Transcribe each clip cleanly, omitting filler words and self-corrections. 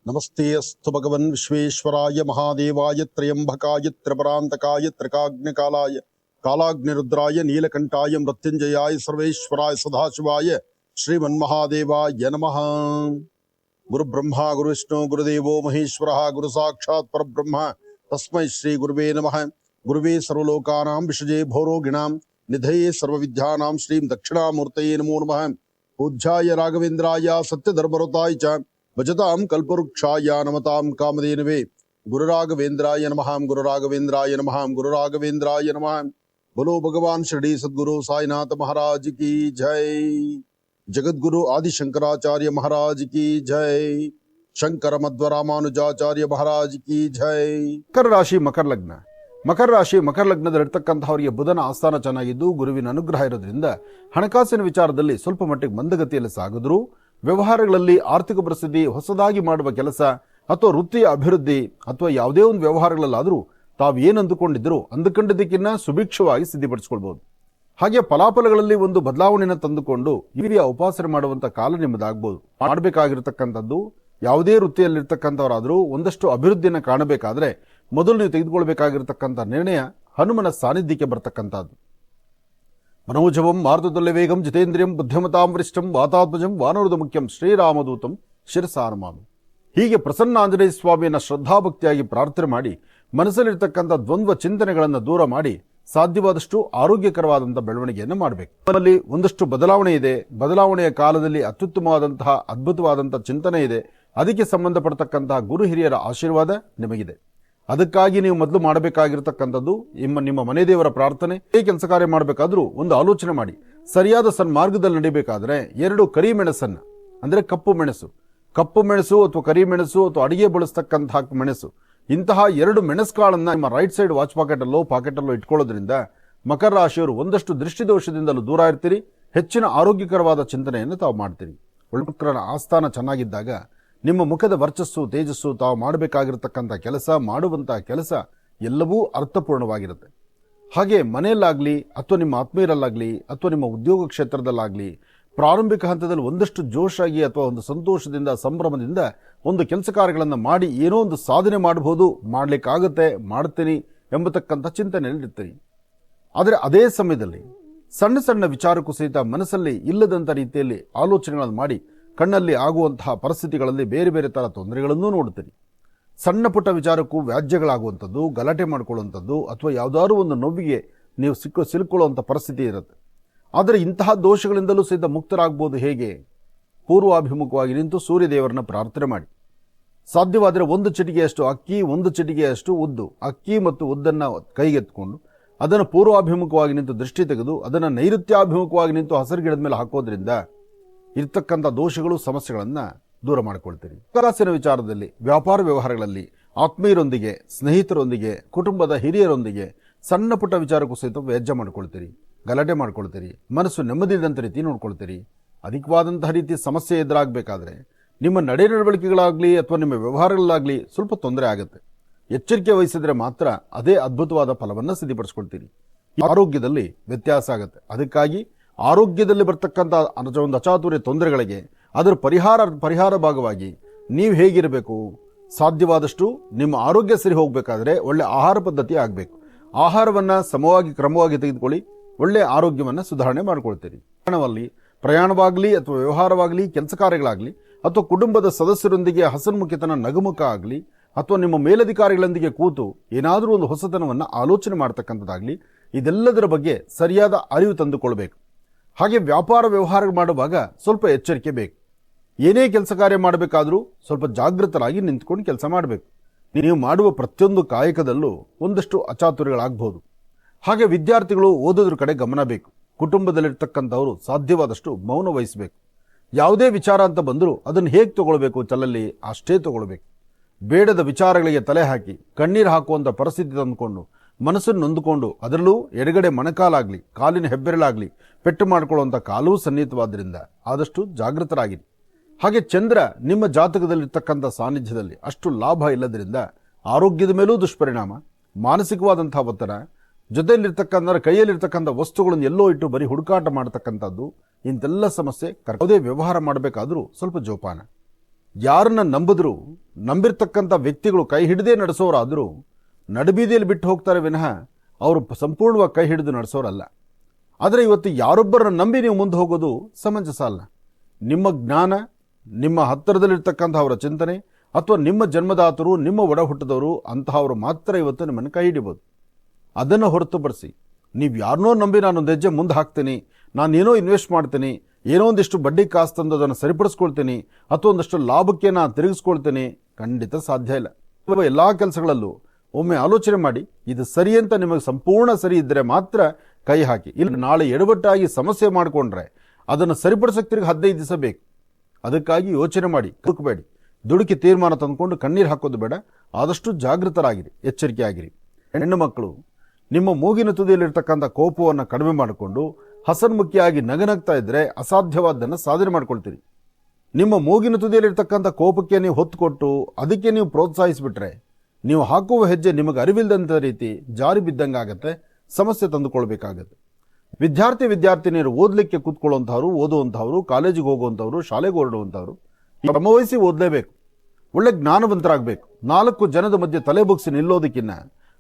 नमस्ते अस्तु भगवन् विश्वेश्वराय महादेवाय त्र्यंबकाय त्रिपुरांतकाय त्रिकाग्निकालाय कालाग्निरुद्राय नीलकंठाय मृत्युंजयाय सर्वेश्वराय सदाशिवाय श्रीमन्महादेवाय नमः। गुरुब्रह्मा गुरुविष्णु गुरुदेवो महेश्वरः गुरु साक्षात् परब्रह्म तस्मै श्री गुरुवे नमः। गुरुवे सर्वलोकानां विषजे भौरोगिणां निधये सर्वविद्यानां श्रीं दक्षिणामूर्तये नमो नमः। पूज्याय राघवेन्द्राय सत्यधर्मरताय च भजतां कल्पवृक्षाय नमतां कामधेनवे गुरुराघवेन्द्राय नमः। गुरुराघवेन्द्राय नमः। गुरुराघवेन्द्राय नमः। बोलो भगवान शिरडी सद्गुरु साईनाथ महाराज की जय। जगद्गुरु आदि शंकराचार्य महाराज की जय। शंकर मध्व रामानुजाचार्य महाराज की जय। ಮಕರ ರಾಶಿ ಮಕರ ಲಗ್ನದಲ್ಲಿರ್ತಕ್ಕಂಥವರಿಗೆ ಬುಧನ ಆಸ್ಥಾನ ಚೆನ್ನಾಗಿದ್ದು ಗುರುವಿನ ಅನುಗ್ರಹ ಇರೋದ್ರಿಂದ ಹಣಕಾಸಿನ ವಿಚಾರದಲ್ಲಿ ಸ್ವಲ್ಪ ಮಟ್ಟಿಗೆ ಮಂದಗತಿಯಲ್ಲಿ ಸಾಗಿದ್ರು ವ್ಯವಹಾರಗಳಲ್ಲಿ ಆರ್ಥಿಕ ಪರಿಸ್ಥಿತಿ, ಹೊಸದಾಗಿ ಮಾಡುವ ಕೆಲಸ ಅಥವಾ ವೃತ್ತಿಯ ಅಭಿವೃದ್ಧಿ ಅಥವಾ ಯಾವುದೇ ಒಂದು ವ್ಯವಹಾರಗಳಲ್ಲಾದರೂ ತಾವು ಏನು ಅಂದುಕೊಂಡಿದ್ರು ಅಂದುಕೊಂಡಿದ್ದಕ್ಕಿಂತ ಸುಭಿಕ್ಷವಾಗಿ ಸಿದ್ಧಿಪಡಿಸಿಕೊಳ್ಬಹುದು. ಹಾಗೆ ಫಲಾಫಲಗಳಲ್ಲಿ ಒಂದು ಬದಲಾವಣೆಯನ್ನು ತಂದುಕೊಂಡು ಹಿರಿಯ ಉಪಾಸನೆ ಮಾಡುವಂಥ ಕಾಲ ನಿಮ್ಮದಾಗಬಹುದು. ಮಾಡಬೇಕಾಗಿರ್ತಕ್ಕಂಥದ್ದು ಯಾವುದೇ ವೃತ್ತಿಯಲ್ಲಿರ್ತಕ್ಕಂಥವರಾದರೂ ಒಂದಷ್ಟು ಅಭಿವೃದ್ಧಿಯನ್ನು ಕಾಣಬೇಕಾದ್ರೆ ಮೊದಲು ನೀವು ತೆಗೆದುಕೊಳ್ಬೇಕಾಗಿರ್ತಕ್ಕಂಥ ನಿರ್ಣಯ ಹನುಮನ ಸಾನ್ನಿಧ್ಯಕ್ಕೆ ಬರ್ತಕ್ಕಂಥದ್ದು. ಮನೋಜವಂ ಮಾರುತತುಲ್ಯ ವೇಗಂ ಜಿತೇಂದ್ರಿಯಂ ಬುದ್ಧಿಮತಾಂ ವರಿಷ್ಠಂ ವಾತಾತ್ಮಜಂ ವಾನರದ ಮುಖ್ಯಂ ಶ್ರೀರಾಮದೂತಂ ಶಿರಸಾನಮಾಮಿ. ಹೀಗೆ ಪ್ರಸನ್ನ ಆಂಜನೇಯ ಸ್ವಾಮಿಯನ್ನು ಶ್ರದ್ಧಾಭಕ್ತಿಯಾಗಿ ಪ್ರಾರ್ಥನೆ ಮಾಡಿ ಮನಸ್ಸಲ್ಲಿರ್ತಕ್ಕಂಥ ದ್ವಂದ್ವ ಚಿಂತನೆಗಳನ್ನು ದೂರ ಮಾಡಿ ಸಾಧ್ಯವಾದಷ್ಟು ಆರೋಗ್ಯಕರವಾದಂಥ ಬೆಳವಣಿಗೆಯನ್ನು ಮಾಡಬೇಕು. ನಮ್ಮಲ್ಲಿ ಒಂದಷ್ಟು ಬದಲಾವಣೆ ಇದೆ. ಬದಲಾವಣೆಯ ಕಾಲದಲ್ಲಿ ಅತ್ಯುತ್ತಮವಾದಂತಹ ಅದ್ಭುತವಾದಂತಹ ಚಿಂತನೆ ಇದೆ. ಅದಕ್ಕೆ ಸಂಬಂಧಪಡ್ತಕ್ಕಂತಹ ಗುರು ಹಿರಿಯರ ಆಶೀರ್ವಾದ ನಿಮಗಿದೆ. ಅದಕ್ಕಾಗಿ ನೀವು ಮೊದಲು ಮಾಡಬೇಕಾಗಿರ್ತಕ್ಕಂಥದ್ದು ನಿಮ್ಮ ಮನೆ ದೇವರ ಪ್ರಾರ್ಥನೆ. ಕೆಲಸ ಕಾರ್ಯ ಮಾಡಬೇಕಾದ್ರೂ ಒಂದು ಆಲೋಚನೆ ಮಾಡಿ. ಸರಿಯಾದ ಸನ್ಮಾರ್ಗದಲ್ಲಿ ನಡಿಬೇಕಾದ್ರೆ 2 ಕರಿಮೆಣಸನ್ನ ಅಂದ್ರೆ ಕಪ್ಪು ಮೆಣಸು ಅಥವಾ ಕರಿಮೆಣಸು ಅಥವಾ ಅಡಿಗೆ ಬಳಸ್ತಕ್ಕಂತಹ ಮೆಣಸು, ಇಂತಹ 2 ಮೆಣಸುಕಾಳನ್ನ ನಿಮ್ಮ ರೈಟ್ ಸೈಡ್ ವಾಚ್ ಪಾಕೆಟಲ್ಲೋ ಇಟ್ಕೊಳ್ಳೋದ್ರಿಂದ ಮಕರ ರಾಶಿಯವರು ಒಂದಷ್ಟು ದೃಷ್ಟಿದೋಷದಿಂದಲೂ ದೂರ ಇರ್ತೀರಿ. ಹೆಚ್ಚಿನ ಆರೋಗ್ಯಕರವಾದ ಚಿಂತನೆಯನ್ನು ತಾವು ಮಾಡ್ತೀರಿ. ಶುಕ್ರನ ಆಸ್ಥಾನ ಚೆನ್ನಾಗಿದ್ದಾಗ ನಿಮ್ಮ ಮುಖದ ವರ್ಚಸ್ಸು, ತೇಜಸ್ಸು, ತಾವು ಮಾಡಬೇಕಾಗಿರ್ತಕ್ಕಂಥ ಮಾಡುವಂತಹ ಕೆಲಸ ಎಲ್ಲವೂ ಅರ್ಥಪೂರ್ಣವಾಗಿರುತ್ತೆ. ಹಾಗೆ ಮನೆಯಲ್ಲಾಗಲಿ ಅಥವಾ ನಿಮ್ಮ ಆತ್ಮೀಯರಲ್ಲಾಗಲಿ ಅಥವಾ ನಿಮ್ಮ ಉದ್ಯೋಗ ಕ್ಷೇತ್ರದಲ್ಲಾಗಲಿ ಪ್ರಾರಂಭಿಕ ಹಂತದಲ್ಲಿ ಒಂದಷ್ಟು ಜೋಶಾಗಿ ಅಥವಾ ಒಂದು ಸಂತೋಷದಿಂದ ಸಂಭ್ರಮದಿಂದ ಒಂದು ಕೆಲಸ ಕಾರ್ಯಗಳನ್ನು ಮಾಡಿ ಏನೋ ಒಂದು ಸಾಧನೆ ಮಾಡಬಹುದು, ಮಾಡಲಿಕ್ಕಾಗತ್ತೆ, ಮಾಡ್ತೀನಿ ಎಂಬತಕ್ಕಂಥ ಚಿಂತನೆಯಲ್ಲಿರ್ತೀರಿ. ಆದರೆ ಅದೇ ಸಮಯದಲ್ಲಿ ಸಣ್ಣ ಸಣ್ಣ ವಿಚಾರಕ್ಕೂ ಸಹಿತ ಮನಸ್ಸಲ್ಲಿ ಇಲ್ಲದಂಥ ರೀತಿಯಲ್ಲಿ ಆಲೋಚನೆಗಳನ್ನು ಮಾಡಿ ಕಣ್ಣಲ್ಲಿ ಆಗುವಂತಹ ಪರಿಸ್ಥಿತಿಗಳಲ್ಲಿ ಬೇರೆ ಬೇರೆ ಥರ ತೊಂದರೆಗಳನ್ನೂ ನೋಡ್ತೀರಿ. ಸಣ್ಣ ಪುಟ್ಟ ವಿಚಾರಕ್ಕೂ ವ್ಯಾಜ್ಯಗಳಾಗುವಂಥದ್ದು, ಗಲಾಟೆ ಮಾಡಿಕೊಳ್ಳುವಂಥದ್ದು ಅಥವಾ ಯಾವುದಾದ್ರೂ ಒಂದು ನೋವಿಗೆ ನೀವು ಸಿಲುಕೊಳ್ಳುವಂಥ ಪರಿಸ್ಥಿತಿ ಇರುತ್ತೆ. ಆದರೆ ಇಂತಹ ದೋಷಗಳಿಂದಲೂ ಸಹಿತ ಮುಕ್ತರಾಗಬಹುದು. ಹೇಗೆ? ಪೂರ್ವಾಭಿಮುಖವಾಗಿ ನಿಂತು ಸೂರ್ಯದೇವರನ್ನ ಪ್ರಾರ್ಥನೆ ಮಾಡಿ. ಸಾಧ್ಯವಾದರೆ 1 ಚಿಟಿಕೆಯಷ್ಟು ಅಕ್ಕಿ, 1 ಚಿಟಿಕೆಯಷ್ಟು ಉದ್ದು, ಅಕ್ಕಿ ಮತ್ತು ಉದ್ದನ್ನು ಕೈಗೆತ್ಕೊಂಡು ಅದನ್ನು ಪೂರ್ವಾಭಿಮುಖವಾಗಿ ನಿಂತು ದೃಷ್ಟಿ ತೆಗೆದು ಅದನ್ನು ನೈಋತ್ಯಾಭಿಮುಖವಾಗಿ ನಿಂತು ಹಸಿರು ಗಿಡದ ಮೇಲೆ ಹಾಕೋದ್ರಿಂದ ಇರ್ತಕ್ಕಂಥ ದೋಷಗಳು, ಸಮಸ್ಯೆಗಳನ್ನು ದೂರ ಮಾಡಿಕೊಳ್ತೀರಿ. ಹಣಕಾಸಿನ ವಿಚಾರದಲ್ಲಿ, ವ್ಯಾಪಾರ ವ್ಯವಹಾರಗಳಲ್ಲಿ, ಆತ್ಮೀಯರೊಂದಿಗೆ, ಸ್ನೇಹಿತರೊಂದಿಗೆ, ಕುಟುಂಬದ ಹಿರಿಯರೊಂದಿಗೆ ಸಣ್ಣ ಪುಟ್ಟ ವಿಚಾರಕ್ಕೂ ಸಹಿತ ವ್ಯಾಜ್ಯ ಮಾಡ್ಕೊಳ್ತೀರಿ, ಗಲಾಟೆ ಮಾಡ್ಕೊಳ್ತೀರಿ, ಮನಸ್ಸು ನೆಮ್ಮದಿದಂಥ ರೀತಿ ನೋಡ್ಕೊಳ್ತೀರಿ. ಅಧಿಕವಾದಂತಹ ರೀತಿ ಸಮಸ್ಯೆ ಎದುರಾಗಬೇಕಾದ್ರೆ ನಿಮ್ಮ ನಡವಳಿಕೆಗಳಾಗಲಿ ಅಥವಾ ನಿಮ್ಮ ವ್ಯವಹಾರಗಳಾಗಲಿ ಸ್ವಲ್ಪ ತೊಂದರೆ ಆಗುತ್ತೆ. ಎಚ್ಚರಿಕೆ ವಹಿಸಿದ್ರೆ ಮಾತ್ರ ಅದೇ ಅದ್ಭುತವಾದ ಫಲವನ್ನು ಸಿದ್ಧಪಡಿಸ್ಕೊಳ್ತೀರಿ. ಆರೋಗ್ಯದಲ್ಲಿ ವ್ಯತ್ಯಾಸ ಆಗುತ್ತೆ. ಅದಕ್ಕಾಗಿ ಆರೋಗ್ಯದಲ್ಲಿ ಬರ್ತಕ್ಕಂಥ ಒಂದು ಅಚಾತುರ್ಯ ತೊಂದರೆಗಳಿಗೆ ಅದರ ಪರಿಹಾರ ಭಾಗವಾಗಿ ನೀವು ಹೇಗಿರಬೇಕು? ಸಾಧ್ಯವಾದಷ್ಟು ನಿಮ್ಮ ಆರೋಗ್ಯ ಸರಿ ಹೋಗಬೇಕಾದ್ರೆ ಒಳ್ಳೆ ಆಹಾರ ಪದ್ಧತಿ ಆಗಬೇಕು. ಆಹಾರವನ್ನು ಕ್ರಮವಾಗಿ ತೆಗೆದುಕೊಳ್ಳಿ. ಒಳ್ಳೆ ಆರೋಗ್ಯವನ್ನು ಸುಧಾರಣೆ ಮಾಡ್ಕೊಳ್ತೀರಿ. ಪ್ರಯಾಣವಾಗಲಿ ಅಥವಾ ವ್ಯವಹಾರವಾಗಲಿ, ಕೆಲಸ ಕಾರ್ಯಗಳಾಗಲಿ ಅಥವಾ ಕುಟುಂಬದ ಸದಸ್ಯರೊಂದಿಗೆ ಹಸನ್ಮುಖಿತನ ನಗುಮುಖ ಆಗಲಿ ಅಥವಾ ನಿಮ್ಮ ಮೇಲಧಿಕಾರಿಗಳೊಂದಿಗೆ ಕೂತು ಏನಾದರೂ ಒಂದು ಹೊಸತನವನ್ನು ಆಲೋಚನೆ ಮಾಡ್ತಕ್ಕಂಥದ್ದಾಗಲಿ, ಇದೆಲ್ಲದರ ಬಗ್ಗೆ ಸರಿಯಾದ ಅರಿವು ತಂದುಕೊಳ್ಬೇಕು. ಹಾಗೆ ವ್ಯಾಪಾರ ವ್ಯವಹಾರ ಮಾಡುವಾಗ ಸ್ವಲ್ಪ ಎಚ್ಚರಿಕೆ ಬೇಕು. ಏನೇ ಕೆಲಸ ಕಾರ್ಯ ಮಾಡಬೇಕಾದ್ರೂ ಸ್ವಲ್ಪ ಜಾಗೃತರಾಗಿ ನಿಂತ್ಕೊಂಡು ಕೆಲಸ ಮಾಡಬೇಕು. ನೀವು ಮಾಡುವ ಪ್ರತಿಯೊಂದು ಕಾಯಕದಲ್ಲೂ ಒಂದಷ್ಟು ಅಚಾತುರ್ಯಗಳಾಗಬಹುದು. ಹಾಗೆ ವಿದ್ಯಾರ್ಥಿಗಳು ಓದೋದ್ರ ಕಡೆ ಗಮನ ಬೇಕು. ಕುಟುಂಬದಲ್ಲಿರ್ತಕ್ಕಂಥವರು ಸಾಧ್ಯವಾದಷ್ಟು ಮೌನ ವಹಿಸಬೇಕು. ಯಾವುದೇ ವಿಚಾರ ಅಂತ ಬಂದರೂ ಅದನ್ನು ಹೇಗೆ ತಗೊಳ್ಬೇಕು, ಚಲಲ್ಲಿ ಅಷ್ಟೇ ತಗೊಳ್ಬೇಕು. ಬೇಡದ ವಿಚಾರಗಳಿಗೆ ತಲೆ ಹಾಕಿ ಕಣ್ಣೀರು ಹಾಕುವಂಥ ಪರಿಸ್ಥಿತಿ ತಂದುಕೊಂಡು ಮನಸ್ಸನ್ನು ನೊಂದುಕೊಂಡು ಅದರಲ್ಲೂ ಎಡಗಡೆ ಮೊಣಕಾಲಾಗಲಿ ಕಾಲಿನ ಹೆಬ್ಬೆರಳಾಗಲಿ ಪೆಟ್ಟು ಮಾಡಿಕೊಳ್ಳುವಂಥ ಕಾಲವೂ ಸನ್ನಿಹಿತವಾದ್ದರಿಂದ ಆದಷ್ಟು ಜಾಗೃತರಾಗಿರಿ. ಹಾಗೆ ಚಂದ್ರ ನಿಮ್ಮ ಜಾತಕದಲ್ಲಿರ್ತಕ್ಕಂಥ ಸಾನ್ನಿಧ್ಯದಲ್ಲಿ ಅಷ್ಟು ಲಾಭ ಇಲ್ಲದರಿಂದ ಆರೋಗ್ಯದ ಮೇಲೂ ದುಷ್ಪರಿಣಾಮ, ಮಾನಸಿಕವಾದಂಥ ಒತ್ತಡ, ಜೊತೆಯಲ್ಲಿರ್ತಕ್ಕಂಥ ಕೈಯಲ್ಲಿರ್ತಕ್ಕಂಥ ವಸ್ತುಗಳನ್ನು ಎಲ್ಲೋ ಇಟ್ಟು ಬರೀ ಹುಡುಕಾಟ ಮಾಡತಕ್ಕಂಥದ್ದು, ಇಂತೆಲ್ಲ ಸಮಸ್ಯೆ. ಯಾವುದೇ ವ್ಯವಹಾರ ಮಾಡಬೇಕಾದ್ರೂ ಸ್ವಲ್ಪ ಜೋಪಾನ. ಯಾರನ್ನ ನಂಬಿದ್ರೂ ನಂಬಿರ್ತಕ್ಕಂಥ ವ್ಯಕ್ತಿಗಳು ಕೈ ಹಿಡದೇ ನಡೆಸೋರಾದರೂ ನಡುಬೀದಿಯಲ್ಲಿ ಬಿಟ್ಟು ಹೋಗ್ತಾರೆ ವಿನಃ ಅವರು ಸಂಪೂರ್ಣವಾಗಿ ಕೈ ಹಿಡಿದು ನಡೆಸೋರಲ್ಲ. ಆದರೆ ಇವತ್ತು ಯಾರೊಬ್ಬರನ್ನ ನಂಬಿ ನೀವು ಮುಂದೆ ಹೋಗೋದು ಸಮಂಜಸ ಅಲ್ಲ. ನಿಮ್ಮ ಜ್ಞಾನ, ನಿಮ್ಮ ಹತ್ತಿರದಲ್ಲಿರ್ತಕ್ಕಂಥ ಅವರ ಚಿಂತನೆ ಅಥವಾ ನಿಮ್ಮ ಜನ್ಮದಾತರು, ನಿಮ್ಮ ಒಡ ಹುಟ್ಟಿದವರು ಅಂತಹವರು ಮಾತ್ರ ಇವತ್ತು ನಿಮ್ಮನ್ನು ಕೈ ಹಿಡಿಬೋದು. ಅದನ್ನು ಹೊರತುಪಡಿಸಿ ನೀವು ಯಾರನ್ನೋ ನಂಬಿ ನಾನೊಂದು ಹೆಜ್ಜೆ ಮುಂದೆ ಹಾಕ್ತೀನಿ, ನಾನೇನೋ ಇನ್ವೆಸ್ಟ್ ಮಾಡ್ತೀನಿ, ಏನೋ ಒಂದಿಷ್ಟು ಬಡ್ಡಿ ಕಾಸು ತಂದು ಅದನ್ನು ಸರಿಪಡಿಸ್ಕೊಳ್ತೀನಿ ಅಥವಾ ಒಂದಷ್ಟು ಲಾಭಕ್ಕೆ ನಾನು ತಿರುಗಿಸ್ಕೊಳ್ತೀನಿ, ಖಂಡಿತ ಸಾಧ್ಯ ಇಲ್ಲ. ಎಲ್ಲ ಕೆಲಸಗಳಲ್ಲೂ ಒಮ್ಮೆ ಆಲೋಚನೆ ಮಾಡಿ, ಇದು ಸರಿ ಅಂತ ನಿಮಗೆ ಸಂಪೂರ್ಣ ಸರಿ ಇದ್ದರೆ ಮಾತ್ರ ಕೈ ಹಾಕಿ. ಇಲ್ಲ ನಾಳೆ ಎಡವಟ್ಟಾಗಿ ಸಮಸ್ಯೆ ಮಾಡಿಕೊಂಡ್ರೆ ಅದನ್ನು ಸರಿಪಡಿಸೋಕೆ ತಿರುಗಿ 15 ದಿವಸ ಬೇಕು. ಅದಕ್ಕಾಗಿ ಯೋಚನೆ ಮಾಡಿ, ಹುಡುಕಬೇಡಿ. ದುಡುಕಿ ತೀರ್ಮಾನ ತಂದುಕೊಂಡು ಕಣ್ಣೀರು ಹಾಕೋದು ಬೇಡ. ಆದಷ್ಟು ಜಾಗೃತರಾಗಿರಿ, ಎಚ್ಚರಿಕೆ ಆಗಿರಿ. ಹೆಣ್ಣು ಮಕ್ಕಳು ನಿಮ್ಮ ಮೂಗಿನ ತುದಿಯಲ್ಲಿರ್ತಕ್ಕಂಥ ಕೋಪವನ್ನು ಕಡಿಮೆ ಮಾಡಿಕೊಂಡು ಹಸನ್ಮುಖಿಯಾಗಿ ನಗನಗ್ತಾ ಇದ್ದರೆ ಅಸಾಧ್ಯವಾದ್ದನ್ನು ಸಾಧನೆ ಮಾಡ್ಕೊಳ್ತೀರಿ. ನಿಮ್ಮ ಮೂಗಿನ ತುದಿಯಲ್ಲಿರ್ತಕ್ಕಂಥ ಕೋಪಕ್ಕೆ ನೀವು ಹೊತ್ತು ಕೊಟ್ಟು ಅದಕ್ಕೆ ನೀವು ಪ್ರೋತ್ಸಾಹಿಸಿಬಿಟ್ರೆ ನೀವು ಹಾಕುವ ಹೆಜ್ಜೆ ನಿಮಗೆ ಅರಿವಿಲ್ಲದಂಥ ರೀತಿ ಜಾರಿ ಬಿದ್ದಂಗಾಗತ್ತೆ, ಸಮಸ್ಯೆ ತಂದುಕೊಳ್ಬೇಕಾಗತ್ತೆ. ವಿದ್ಯಾರ್ಥಿನಿಯರು ಓದಲಿಕ್ಕೆ ಕೂತ್ಕೊಳ್ಳುವಂಥವ್ರು, ಓದುವಂಥವ್ರು, ಕಾಲೇಜಿಗೆ ಹೋಗುವಂಥವ್ರು, ಶಾಲೆಗೆ ಹೊರಡುವಂಥವ್ರು ಶ್ರಮವಹಿಸಿ ಓದಲೇಬೇಕು. ಒಳ್ಳೆ ಜ್ಞಾನವಂತರಾಗಬೇಕು. 4 ಜನದ ಮಧ್ಯೆ ತಲೆ ಬುಗ್ಸಿ ನಿಲ್ಲೋದಕ್ಕಿಂತ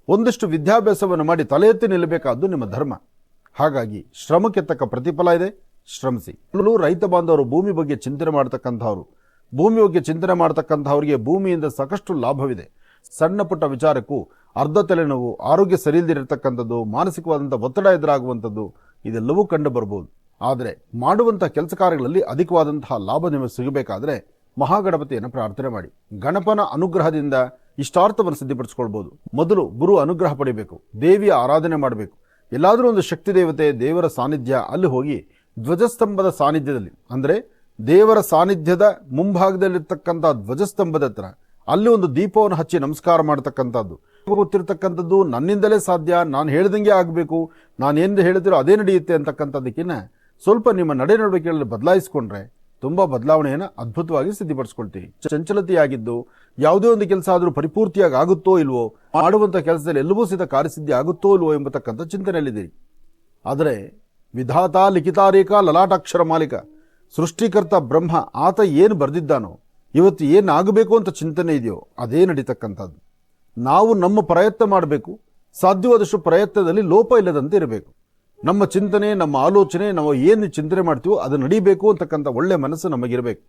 ಒಂದಿಷ್ಟು ವಿದ್ಯಾಭ್ಯಾಸವನ್ನು ಮಾಡಿ ತಲೆ ಎತ್ತಿ ನಿಲ್ಲಬೇಕಾದ್ದು ನಿಮ್ಮ ಧರ್ಮ. ಹಾಗಾಗಿ ಶ್ರಮಕ್ಕೆ ತಕ್ಕ ಪ್ರತಿಫಲ ಇದೆ, ಶ್ರಮಿಸಿ. ರೈತ ಬಾಂಧವರು ಭೂಮಿ ಬಗ್ಗೆ ಚಿಂತನೆ ಮಾಡತಕ್ಕಂಥವ್ರು, ಭೂಮಿ ಬಗ್ಗೆ ಚಿಂತನೆ ಮಾಡತಕ್ಕಂಥವ್ರಿಗೆ ಭೂಮಿಯಿಂದ ಸಾಕಷ್ಟು ಲಾಭವಿದೆ. ಸಣ್ಣ ಪುಟ್ಟ ವಿಚಾರಕ್ಕೂ ಅರ್ಧ ತಲೆನೋವು, ಆರೋಗ್ಯ ಸರಿಯಿಲ್ಲದಿರತಕ್ಕಂಥದ್ದು, ಮಾನಸಿಕವಾದಂಥ ಒತ್ತಡ ಎದುರಾಗುವಂಥದ್ದು ಇದೆಲ್ಲವೂ ಕಂಡು ಬರ್ಬೋದು. ಆದರೆ ಮಾಡುವಂಥ ಕೆಲಸ ಕಾರ್ಯಗಳಲ್ಲಿ ಅಧಿಕವಾದಂತಹ ಲಾಭ ನಿಮಗೆ ಸಿಗಬೇಕಾದ್ರೆ ಮಹಾಗಣಪತಿಯನ್ನು ಪ್ರಾರ್ಥನೆ ಮಾಡಿ. ಗಣಪನ ಅನುಗ್ರಹದಿಂದ ಇಷ್ಟಾರ್ಥವನ್ನು ಸಿದ್ಧಿಪಡಿಸ್ಕೊಳ್ಬೋದು. ಮೊದಲು ಗುರು ಅನುಗ್ರಹ ಪಡಿಬೇಕು, ದೇವಿಯ ಆರಾಧನೆ ಮಾಡಬೇಕು. ಎಲ್ಲಾದರೂ ಒಂದು ಶಕ್ತಿ ದೇವತೆ, ದೇವರ ಸಾನ್ನಿಧ್ಯ, ಅಲ್ಲಿ ಹೋಗಿ ಧ್ವಜಸ್ತಂಭದ ಸಾನ್ನಿಧ್ಯದಲ್ಲಿ, ಅಂದರೆ ದೇವರ ಸಾನ್ನಿಧ್ಯದ ಮುಂಭಾಗದಲ್ಲಿರ್ತಕ್ಕಂಥ ಧ್ವಜಸ್ತಂಭದ ಹತ್ರ ಅಲ್ಲಿ ಒಂದು ದೀಪವನ್ನು ಹಚ್ಚಿ ನಮಸ್ಕಾರ ಮಾಡತಕ್ಕಂಥದ್ದು. ಗೊತ್ತಿರ್ತಕ್ಕಂಥದ್ದು ನನ್ನಿಂದಲೇ ಸಾಧ್ಯ, ನಾನು ಹೇಳ್ದಂಗೆ ಆಗಬೇಕು, ನಾನೇನು ಹೇಳಿದಿರೋ ಅದೇ ನಡೆಯುತ್ತೆ ಅಂತಕ್ಕಂಥದ್ದಕ್ಕಿಂತ ಸ್ವಲ್ಪ ನಿಮ್ಮ ನಡೆನುಡಿಕೆಗಳಲ್ಲಿ ಬದಲಾಯಿಸಿಕೊಂಡ್ರೆ ತುಂಬಾ ಬದಲಾವಣೆಯನ್ನು ಅದ್ಭುತವಾಗಿ ಸಿದ್ಧಿಪಡಿಸ್ಕೊಳ್ತೀರಿ. ಚಂಚಲತೆಯಾಗಿದ್ದು ಯಾವುದೇ ಒಂದು ಕೆಲಸ ಆದರೂ ಪರಿಪೂರ್ತಿಯಾಗಿ ಆಗುತ್ತೋ ಇಲ್ವೋ, ಮಾಡುವಂಥ ಕೆಲಸದಲ್ಲಿ ಎಲ್ಲವೂ ಸಹಿತ ಕಾರ್ಯಸಿದ್ಧಿ ಆಗುತ್ತೋ ಇಲ್ವೋ ಎಂಬತಕ್ಕಂಥ ಚಿಂತನೆಯಲ್ಲಿದ್ದೀರಿ. ಆದರೆ ವಿಧಾತ ಲಿಖಿತಾರೇಖ ಲಲಾಟಾಕ್ಷರ ಮಾಲಿಕ ಸೃಷ್ಟಿಕರ್ತ ಬ್ರಹ್ಮ, ಆತ ಏನು ಬರೆದಿದ್ದಾನೋ, ಇವತ್ತು ಏನಾಗಬೇಕು ಅಂತ ಚಿಂತನೆ ಇದೆಯೋ ಅದೇ ನಡೀತಕ್ಕಂಥದ್ದು. ನಾವು ನಮ್ಮ ಪ್ರಯತ್ನ ಮಾಡಬೇಕು, ಸಾಧ್ಯವಾದಷ್ಟು ಪ್ರಯತ್ನದಲ್ಲಿ ಲೋಪ ಇಲ್ಲದಂತೆ ಇರಬೇಕು. ನಮ್ಮ ಚಿಂತನೆ, ನಮ್ಮ ಆಲೋಚನೆ, ನಾವು ಏನು ಚಿಂತನೆ ಮಾಡ್ತೀವೋ ಅದು ನಡೀಬೇಕು ಅಂತಕ್ಕಂಥ ಒಳ್ಳೆ ಮನಸ್ಸು ನಮಗಿರಬೇಕು.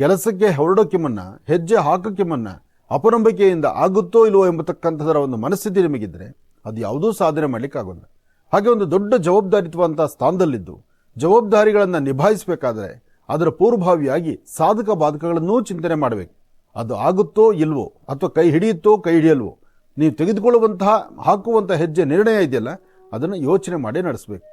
ಕೆಲಸಕ್ಕೆ ಹೊರಡೋಕ್ಕೆ ಮುನ್ನ, ಹೆಜ್ಜೆ ಹಾಕೋಕ್ಕೆ ಮುನ್ನ ಅಪನಂಬಿಕೆಯಿಂದ ಆಗುತ್ತೋ ಇಲ್ವೋ ಎಂಬತಕ್ಕಂಥದರ ಒಂದು ಮನಸ್ಥಿತಿ ನಿಮಗಿದ್ರೆ ಅದು ಯಾವುದೂ ಸಾಧನೆ ಮಾಡಲಿಕ್ಕಾಗೋಲ್ಲ. ಹಾಗೆ ಒಂದು ದೊಡ್ಡ ಜವಾಬ್ದಾರಿತ್ವಂಥ ಸ್ಥಾನದಲ್ಲಿದ್ದು ಜವಾಬ್ದಾರಿಗಳನ್ನು ನಿಭಾಯಿಸಬೇಕಾದ್ರೆ ಅದರ ಪೂರ್ವಭಾವಿಯಾಗಿ ಸಾಧಕ ಬಾಧಕಗಳನ್ನೂ ಚಿಂತನೆ ಮಾಡಬೇಕು. ಅದು ಆಗುತ್ತೋ ಇಲ್ವೋ ಅಥವಾ ಕೈ ಹಿಡಿಯುತ್ತೋ ಕೈ ಹಿಡಿಯಲ್ವೋ, ನೀವು ತೆಗೆದುಕೊಳ್ಳುವಂತಹ ಹಾಕುವಂಥ ಹೆಜ್ಜೆ ನಿರ್ಣಯ ಇದೆಯಲ್ಲ ಅದನ್ನು ಯೋಚನೆ ಮಾಡಿ ನಡೆಸಬೇಕು.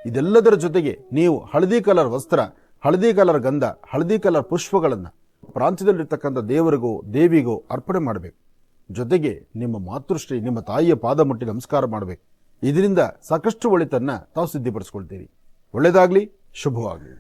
ಇದೆಲ್ಲದರ ಜೊತೆಗೆ ನೀವು ಹಳದಿ ಕಲರ್ ವಸ್ತ್ರ, ಹಳದಿ ಕಲರ್ ಗಂಧ, ಹಳದಿ ಕಲರ್ ಪುಷ್ಪಗಳನ್ನು ಪ್ರಾಂತ್ಯದಲ್ಲಿರ್ತಕ್ಕಂಥ ದೇವರಿಗೋ ದೇವಿಗೋ ಅರ್ಪಣೆ ಮಾಡಬೇಕು. ಜೊತೆಗೆ ನಿಮ್ಮ ಮಾತೃಶ್ರೀ, ನಿಮ್ಮ ತಾಯಿಯ ಪಾದ ಮುಟ್ಟಿ ನಮಸ್ಕಾರ ಮಾಡಬೇಕು. ಇದರಿಂದ ಸಾಕಷ್ಟು ಒಳಿತನ್ನ ತಾವು ಸಿದ್ಧಿಪಡಿಸ್ಕೊಳ್ತೀರಿ. ಒಳ್ಳೆಯದಾಗಲಿ, ಶುಭವಾಗಲಿ.